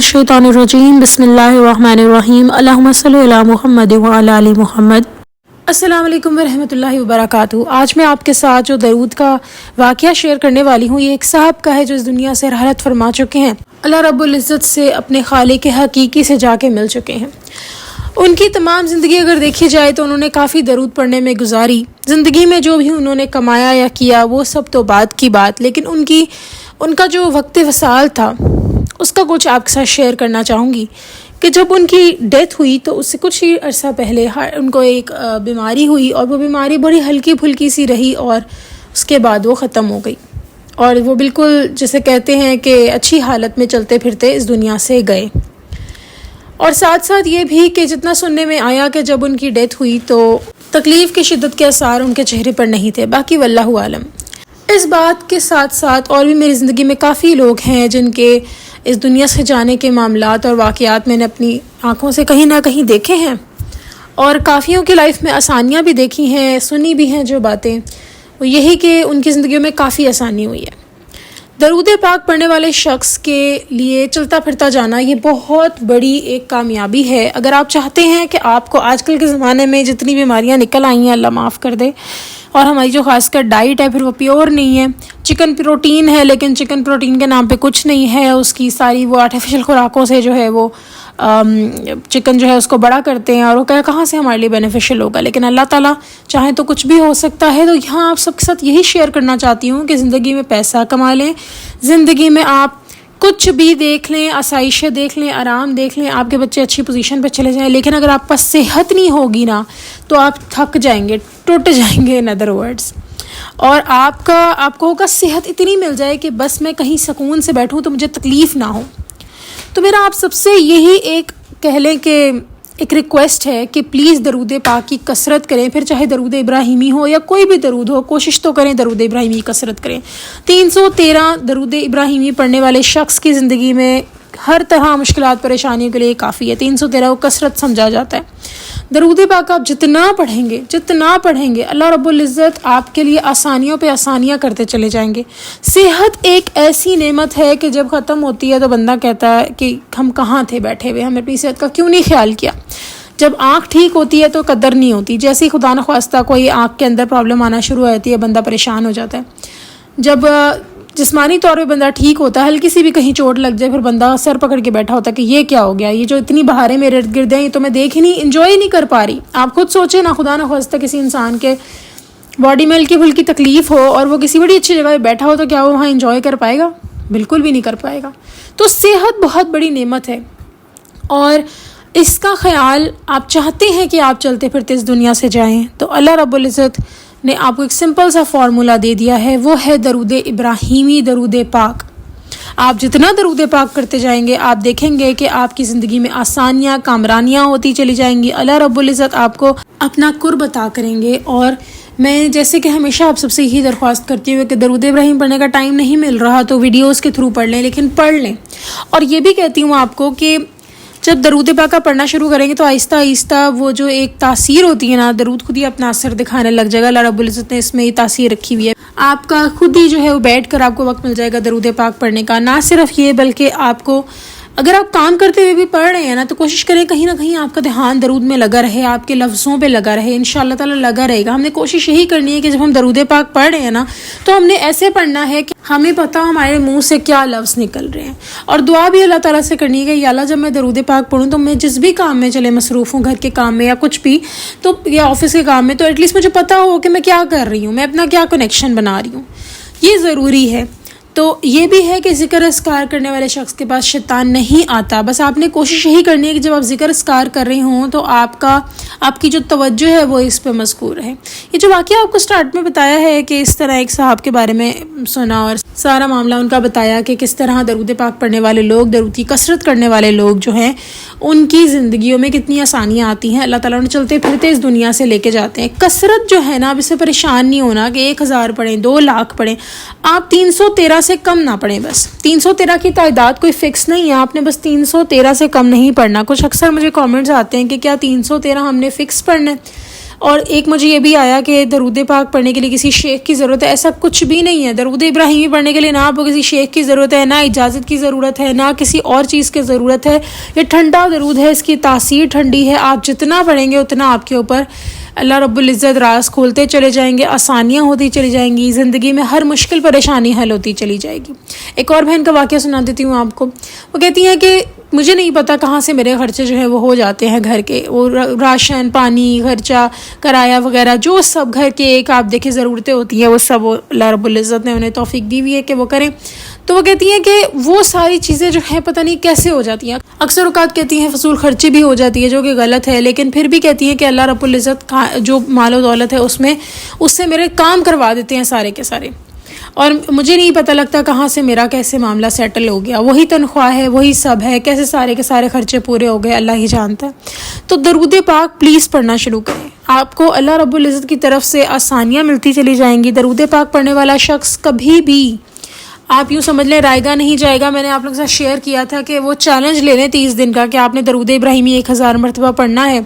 मिनश्शैतानिर्रजीम बिस्मिल्लाहिर्रहमानिर्रहीम अल्लाहुम्मा सल्लि अला मुहम्मद व अला आलि मुहम्मद। अस्सलाम वालेकुम वरहमतुल्लाहि वबरकातुहू। आज मैं आपके साथ जो दरूद का वाक़या शेयर करने वाली हूँ, ये एक साहब का है जो इस दुनिया से रहलत फरमा चुके हैं, अल्लाह रब्बुल इज़्ज़त से अपने खालिक हकीकी से जाके मिल चुके हैं। उनकी तमाम ज़िंदगी अगर देखी जाए तो उन्होंने काफ़ी दरूद पढ़ने में गुजारी। ज़िंदगी में जो भी उन्होंने कमाया या किया वो सब तो बात की बात, लेकिन उनका जो वक्त वसाल था उसका कुछ आपके साथ शेयर करना चाहूँगी कि जब उनकी डेथ हुई तो उससे कुछ ही अर्सा पहले उनको एक बीमारी हुई और वो बीमारी बड़ी हल्की फुल्की सी रही और उसके बाद वो ख़त्म हो गई और वो बिल्कुल जैसे कहते हैं कि अच्छी हालत में चलते फिरते इस दुनिया से गए। और साथ साथ ये भी कि जितना सुनने में आया कि जब उनकी डेथ हुई तो तकलीफ़ की शिद्दत के आसार उनके चेहरे पर नहीं थे, बाकी वल्लाहु आलम। इस बात के साथ साथ और भी मेरी ज़िंदगी में काफ़ी लोग हैं जिनके इस दुनिया से जाने के मामलात और वाक़यात मैंने अपनी आँखों से कहीं ना कहीं देखे हैं और काफ़ियों की लाइफ में आसानियाँ भी देखी हैं, सुनी भी हैं। जो बातें वो यही कि उनकी ज़िंदगियों में काफ़ी आसानी हुई है। दरूद पाक पढ़ने वाले शख्स के लिए चलता फिरता जाना ये बहुत बड़ी एक कामयाबी है। अगर आप चाहते हैं कि आपको आजकल के ज़माने में जितनी बीमारियां निकल आई हैं अल्लाह माफ़ कर दे, और हमारी जो ख़ासकर डाइट है फिर वो प्योर नहीं है, चिकन प्रोटीन है लेकिन चिकन प्रोटीन के नाम पे कुछ नहीं है, उसकी सारी वो आर्टिफिशियल खुराकों से जो है वो चिकन जो है उसको बड़ा करते हैं और वो कहाँ से हमारे लिए बेनिफिशियल होगा। लेकिन अल्लाह ताला चाहे तो कुछ भी हो सकता है। तो यहाँ आप सबके साथ यही शेयर करना चाहती हूँ कि ज़िंदगी में पैसा कमा लें, ज़िंदगी में आप कुछ भी देख लें, आसाइशें देख लें, आराम देख लें, आपके बच्चे अच्छी पोजीशन पे चले जाएं, लेकिन अगर आपके पास सेहत नहीं होगी ना तो आप थक जाएंगे, टूट जाएंगे इन अदर वर्ड्स। और आपको होगा सेहत इतनी मिल जाए कि बस मैं कहीं सुकून से बैठूं तो मुझे तकलीफ़ ना हो। तो मेरा आप सबसे यही एक कह लें कि एक रिक्वेस्ट है कि प्लीज़ दरूद पाक की कसरत करें, फिर चाहे दरूद इब्राहिमी हो या कोई भी दरूद हो, कोशिश तो करें दरूद इब्राहिमी की कसरत करें। 313 दरूद इब्राहिमी पढ़ने वाले शख्स की ज़िंदगी में हर तरह मुश्किलात परेशानियों के लिए काफ़ी है। 313 को कसरत समझा जाता है। दरूद पाक आप जितना पढ़ेंगे अल्लाह रब्बुल इज़्ज़त आपके लिए आसानियों पे आसानियाँ करते चले जाएंगे। सेहत एक ऐसी नेमत है कि जब ख़त्म होती है तो बंदा कहता है कि हम कहाँ थे बैठे हुए, हमने अपनी सेहत का क्यों नहीं ख्याल किया। जब आँख ठीक होती है तो कदर नहीं होती, जैसे ही खुदा न ख्वास्ता कोई आँख के अंदर प्रॉब्लम आना शुरू हो जाती है बंदा परेशान हो जाता है। जब जिस्मानी तौर पे बंदा ठीक होता है, हल्की सी भी कहीं चोट लग जाए फिर बंदा सर पकड़ के बैठा होता है कि ये क्या हो गया, ये जो इतनी बहारें मेरे इर्द गिर्द हैं ये तो मैं देख ही नहीं, इंजॉय ही नहीं कर पा रही। आप खुद सोचें ना, खुदा ना ख्वास्ता किसी इंसान के बॉडी में हल्की फुल्की तकलीफ़ हो और वो किसी बड़ी अच्छी जगह बैठा हो तो क्या वो वहाँ इंजॉय कर पाएगा? बिल्कुल भी नहीं कर पाएगा। तो सेहत बहुत बड़ी नेमत है और इसका ख्याल आप चाहते हैं कि आप चलते फिरते इस दुनिया से जाएँ तो अल्लाह रब्बुल इज़्ज़त ने आपको एक सिंपल सा फार्मूला दे दिया है, वो है दरूद इब्राहिमी, दरूद पाक। आप जितना दरूद पाक करते जाएंगे आप देखेंगे कि आपकी ज़िंदगी में आसानियाँ, कामरानियाँ होती चली जाएंगी। अल्लाह रब्बुल इज़्ज़त आपको अपना कुर्ब अता करेंगे। और मैं जैसे कि हमेशा आप सबसे यही दरख्वास्त करती हूँ कि दरूद इब्राहिम पढ़ने का टाइम नहीं मिल रहा तो वीडियोज़ के थ्रू पढ़ लें, लेकिन पढ़ लें। और ये भी कहती हूँ आपको कि जब दरूद पाक पढ़ना शुरू करेंगे तो आहिस्ता आहिस्ता वो जो एक तासीर होती है ना, दरूद खुद ही अपना असर दिखाने लग जाएगा। अल्लाह रब्बुल इज़्ज़त ने इसमें ये तासीर रखी हुई है, आपका खुद ही जो है वो बैठ कर आपको वक्त मिल जाएगा दरूद पाक पढ़ने का। ना सिर्फ ये बल्कि आपको अगर आप काम करते हुए भी पढ़ रहे हैं ना तो कोशिश करें कहीं ना कहीं आपका ध्यान दरूद में लगा रहे, आपके लफ्ज़ों पे लगा रहे, इंशाअल्लाह ताला लगा रहेगा। हमने कोशिश यही करनी है कि जब हम दरूद पाक पढ़ रहे हैं ना तो हमने ऐसे पढ़ना है कि हमें पता हमारे मुंह से क्या लफ्ज़ निकल रहे हैं। और दुआ भी अल्लाह ताला से करनी है कि या अल्लाह जब मैं दरूद पाक पढ़ूँ तो मैं जिस भी काम में चले मसरूफ़ हूँ, घर के काम में या कुछ भी तो या ऑफिस के काम में, तो एटलीस्ट मुझे पता हो कि मैं क्या कर रही हूँ, मैं अपना क्या कनेक्शन बना रही हूँ। ये ज़रूरी है। तो ये भी है कि ज़िक्र अस्कार करने वाले शख्स के पास शैतान नहीं आता। बस आपने कोशिश यही करनी है कि जब आप ज़िक्र अस्कार कर रही हों तो आपकी जो तवज्जो है वो इस पे मज़कूर है। ये जो वाक़या आपको स्टार्ट में बताया है कि इस तरह एक साहब के बारे में सुना और सारा मामला उनका बताया कि किस तरह दरूद पाक पढ़ने वाले लोग, दरूद की कसरत करने वाले लोग जो हैं उनकी ज़िंदगियों में कितनी आसानियाँ आती हैं। अल्लाह ताला उन्हें चलते फिरते इस दुनिया से लेके जाते हैं। कसरत जो है ना, अब इससे परेशान नहीं होना कि 1000 पढ़ें, 2 लाख पढ़ें, आप 313 से कम ना पढ़ें। बस 313 की तादाद कोई फ़िक्स नहीं है, आपने बस 313 से कम नहीं पढ़ना। कुछ अक्सर मुझे कमेंट्स आते हैं कि क्या 313 हमने फ़िक्स पढ़ना है। اور ایک مجھے یہ بھی آیا کہ درود پاک پڑھنے کے لیے کسی شیخ کی ضرورت ہے، ایسا کچھ بھی نہیں ہے۔ درود ابراہیمی پڑھنے کے لیے نہ آپ کو کسی شیخ کی ضرورت ہے، نہ اجازت کی ضرورت ہے، نہ کسی اور چیز کی ضرورت ہے۔ یہ ٹھنڈا درود ہے، اس کی تاثیر ٹھنڈی ہے، آپ جتنا پڑھیں گے اتنا آپ کے اوپر اللہ رب العزت راز کھولتے چلے جائیں گے، آسانیاں ہوتی چلی جائیں گی، زندگی میں ہر مشکل پریشانی حل ہوتی چلی جائے گی۔ ایک اور بہن کا واقعہ سنا دیتی ہوں آپ کو۔ وہ کہتی ہیں کہ مجھے نہیں پتا کہاں سے میرے خرچے جو ہیں وہ ہو جاتے ہیں گھر کے، وہ راشن پانی خرچہ کرایہ وغیرہ جو سب گھر کے ایک آپ دیکھیں ضرورتیں ہوتی ہیں، وہ سب اللہ رب العزت نے انہیں توفیق دی ہوئی ہے کہ وہ کریں۔ تو وہ کہتی ہیں کہ وہ ساری چیزیں جو ہیں پتہ نہیں کیسے ہو جاتی ہیں، اکثر اوقات کہتی ہیں فضول خرچی بھی ہو جاتی ہے جو کہ غلط ہے، لیکن پھر بھی کہتی ہیں کہ اللہ رب العزت جو مال و دولت ہے اس سے میرے کام کروا دیتے ہیں سارے کے سارے، اور مجھے نہیں پتہ لگتا کہاں سے میرا کیسے معاملہ سیٹل ہو گیا، وہی تنخواہ ہے، وہی سب ہے، کیسے سارے کے سارے خرچے پورے ہو گئے، اللہ ہی جانتا ہے۔ تو درود پاک پلیز پڑھنا شروع کریں، آپ کو اللہ رب العزت کی طرف سے آسانیاں ملتی چلی جائیں گی۔ درود پاک پڑھنے والا شخص کبھی بھی، آپ یوں سمجھ لیں، رائے گا نہیں جائے گا۔ میں نے آپ لوگوں کے ساتھ شیئر کیا تھا کہ وہ چیلنج لے لیں 30 دن کا کہ آپ نے درود ابراہیمی 1000 مرتبہ پڑھنا ہے،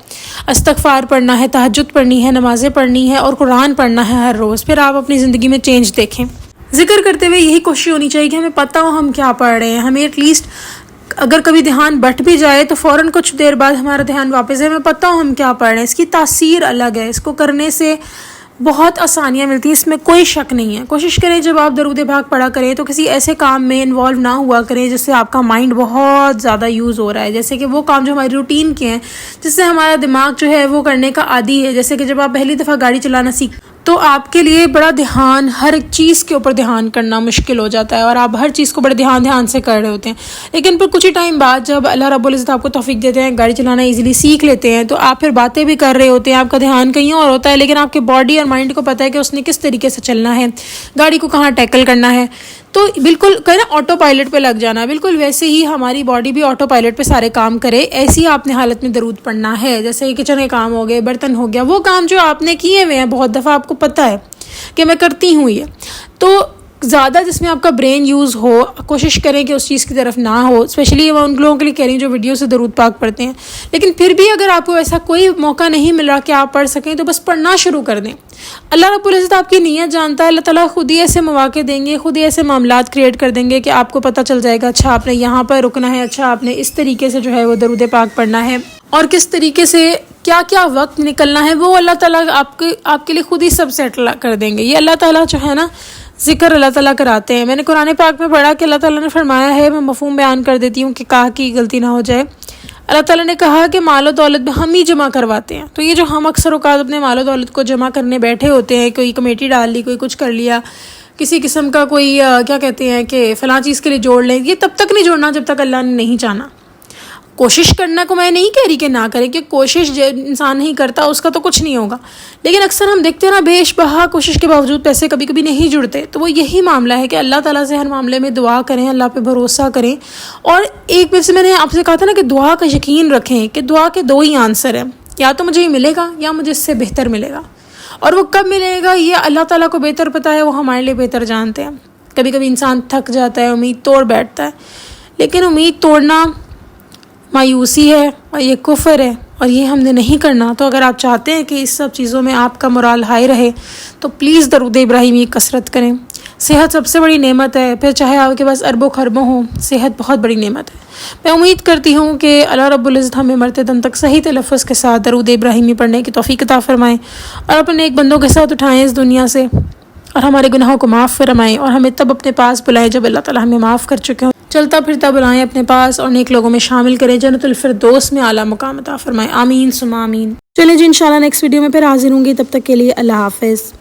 استغفار پڑھنا ہے، تہجد پڑھنی ہے، نمازیں پڑھنی ہے اور قرآن پڑھنا ہے ہر روز، پھر آپ اپنی زندگی میں چینج دیکھیں۔ ذکر کرتے ہوئے یہی کوشش ہونی چاہیے کہ ہمیں پتہ ہو ہم کیا پڑھ رہے ہیں، ہمیں ایٹ لیسٹ اگر کبھی دھیان بٹ بھی جائے تو فوراً کچھ دیر بعد ہمارا دھیان واپس ہے، ہمیں پتہ ہو ہم کیا پڑھ رہے ہیں۔ اس کی تاثیر الگ ہے، اس کو کرنے سے بہت آسانیاں ملتی ہیں، اس میں کوئی شک نہیں ہے۔ کوشش کریں جب آپ درود پاک پڑھا کریں تو کسی ایسے کام میں انوالو نہ ہوا کریں جس سے آپ کا مائنڈ بہت زیادہ یوز ہو رہا ہے، جیسے کہ وہ کام جو ہماری روٹین کے ہیں جس سے ہمارا دماغ جو ہے وہ کرنے کا عادی ہے، جیسے کہ جب آپ پہلی دفعہ گاڑی چلانا سیکھ تو آپ کے لیے بڑا دھیان، ہر ایک چیز کے اوپر دھیان کرنا مشکل ہو جاتا ہے اور آپ ہر چیز کو بڑے دھیان سے کر رہے ہوتے ہیں، لیکن پھر کچھ ہی ٹائم بعد جب اللہ رب العزت آپ کو توفیق دیتے ہیں، گاڑی چلانا ایزیلی سیکھ لیتے ہیں، تو آپ پھر باتیں بھی کر رہے ہوتے ہیں، آپ کا دھیان کہیں اور ہوتا ہے، لیکن آپ کے باڈی اور مائنڈ کو پتہ ہے کہ اس نے کس طریقے سے چلنا ہے، گاڑی کو کہاں ٹیکل کرنا ہے۔ تو بالکل کہنا آٹو پائلٹ پہ لگ جانا، بالکل ویسے ہی ہماری باڈی بھی آٹو پائلٹ پہ سارے کام کرے، ایسی آپ نے حالت میں درود پڑھنا ہے۔ جیسے کچن کے کام ہو گئے، برتن ہو گیا، وہ کام جو آپ نے کیے ہوئے ہیں بہت دفعہ آپ کو پتہ ہے کہ میں کرتی ہوں یہ، تو زیادہ جس میں آپ کا برین یوز ہو کوشش کریں کہ اس چیز کی طرف نہ ہو، اسپیشلی میں ان لوگوں کے لیے کہہ رہی ہوں جو ویڈیو سے درود پاک پڑھتے ہیں، لیکن پھر بھی اگر آپ کو ایسا کوئی موقع نہیں مل رہا کہ آپ پڑھ سکیں تو بس پڑھنا شروع کر دیں۔ اللہ رب العزت آپ کی نیت جانتا ہے، اللہ تعالیٰ خود ہی ایسے مواقع دیں گے، خود ہی ایسے معاملات کریٹ کر دیں گے کہ آپ کو پتہ چل جائے گا، اچھا آپ نے یہاں پر رکنا ہے، اچھا آپ نے اس طریقے سے جو ہے وہ درود پاک پڑھنا ہے، اور کس طریقے سے کیا کیا وقت نکلنا ہے، وہ اللہ تعالیٰ آپ کے لیے خود ہی سب سیٹل کر دیں گے۔ یہ اللہ تعالیٰ جو ہے نا ذکر اللہ تعالیٰ کراتے ہیں۔ میں نے قرآن پاک میں پڑھا کہ اللہ تعالیٰ نے فرمایا ہے، میں مفہوم بیان کر دیتی ہوں کہ کہا کی غلطی نہ ہو جائے۔ اللہ تعالیٰ نے کہا کہ مال و دولت میں ہم ہی جمع کرواتے ہیں، تو یہ جو ہم اکثر اوقات اپنے مال و دولت کو جمع کرنے بیٹھے ہوتے ہیں، کوئی کمیٹی ڈال لی، کوئی کچھ کر لیا، کسی قسم کا کوئی کیا کہتے ہیں کہ فلاں چیز کے لیے جوڑ لیں، یہ تب تک نہیں جوڑنا جب تک اللہ نے نہیں چاہنا۔ کوشش کرنا کو میں نہیں کہہ رہی کہ نہ کریں، کہ کوشش انسان نہیں کرتا اس کا تو کچھ نہیں ہوگا، لیکن اکثر ہم دیکھتے ہیں نا بیش بہا کوشش کے باوجود پیسے کبھی کبھی نہیں جڑتے، تو وہ یہی معاملہ ہے کہ اللہ تعالیٰ سے ہر معاملے میں دعا کریں، اللہ پہ بھروسہ کریں، اور ایک وجہ سے میں نے آپ سے کہا تھا نا کہ دعا کا یقین رکھیں کہ دعا کے 2 ہی آنسر ہیں، یا تو مجھے یہ ملے گا یا مجھے اس سے بہتر ملے گا، اور وہ کب ملے گا یہ اللہ تعالیٰ کو بہتر پتہ ہے، وہ ہمارے لیے بہتر جانتے ہیں۔ کبھی کبھی انسان تھک جاتا ہے، امید توڑ بیٹھتا ہے، لیکن امید توڑنا مایوسی ہے اور یہ کفر ہے، اور یہ ہم نے نہیں کرنا۔ تو اگر آپ چاہتے ہیں کہ اس سب چیزوں میں آپ کا مورال ہائی رہے تو پلیز درود ابراہیمی کثرت کریں۔ صحت سب سے بڑی نعمت ہے، پھر چاہے آپ کے پاس اربوں خربوں ہوں، صحت بہت بڑی نعمت ہے۔ میں امید کرتی ہوں کہ اللہ رب العزت ہمیں مرتے دم تک صحیح تلفظ کے ساتھ درود ابراہیمی پڑھنے کی توفیق عطا فرمائیں، اور اپنے ایک بندوں کے ساتھ اٹھائیں اس دنیا سے، اور ہمارے گناہوں کو معاف فرمائیں، اور ہمیں تب اپنے پاس بلائیں جب اللہ تعالیٰ ہمیں معاف کر چکے ہوں، چلتا پھرتا بلائیں اپنے پاس اور نیک لوگوں میں شامل کریں، جنت الفردوس میں اعلیٰ مقام عطا فرمائیں، آمین ثم آمین۔ چلیں جی انشاءاللہ نیکسٹ ویڈیو میں پھر حاضر ہوں گی، تب تک کے لیے اللہ حافظ۔